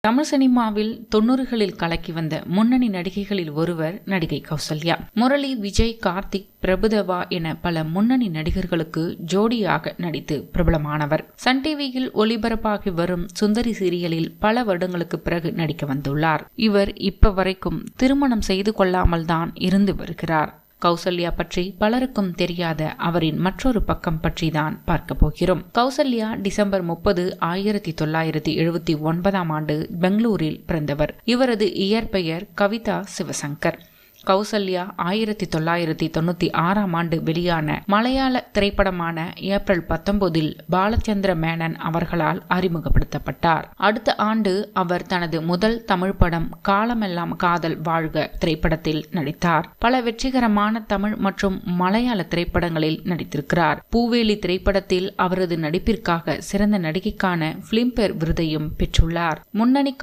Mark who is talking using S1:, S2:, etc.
S1: தமிழ் சினிமாவில் 90களில் கலக்கி வந்த முன்னணி நடிகைகளில் ஒருவர் நடிகை கௌசல்யா. முரளி, விஜய், கார்த்திக், பிரபுதேவா என பல முன்னணி நடிகர்களுக்கு ஜோடியாக நடித்து பிரபலமானவர். சன் டிவியில் ஒளிபரப்பாகி வரும் சுந்தரி சீரியலில் பல வருடங்களுக்கு பிறகு நடிக்க வந்துள்ளார். இவர் இப்ப வரைக்கும் திருமணம் செய்து கொள்ளாமல் தான் இருந்து வருகிறார். கௌசல்யா பற்றி பலருக்கும் தெரியாத அவரின் மற்றொரு பக்கம் பற்றி தான் பார்க்க போகிறோம். கௌசல்யா டிசம்பர் 30, 1979 பெங்களூரில் பிறந்தவர். இவரது இயற்பெயர் கவிதா சிவசங்கர். கௌசல்யா 1996 வெளியான மலையாள திரைப்படமான ஏப்ரல் 19 பாலச்சந்திர மேனன் அவர்களால் அறிமுகப்படுத்தப்பட்டார். அடுத்த ஆண்டு அவர் தனது முதல் தமிழ் படம் காலமெல்லாம் காதல் வாழ்க திரைப்படத்தில் நடித்தார். பல வெற்றிகரமான தமிழ் மற்றும் மலையாள திரைப்படங்களில் நடித்திருக்கிறார். பூவேலி திரைப்படத்தில் அவரது நடிப்பிற்காக சிறந்த நடிகைக்கான பிலிம்பேர் விருதையும் பெற்றுள்ளார். முன்னணி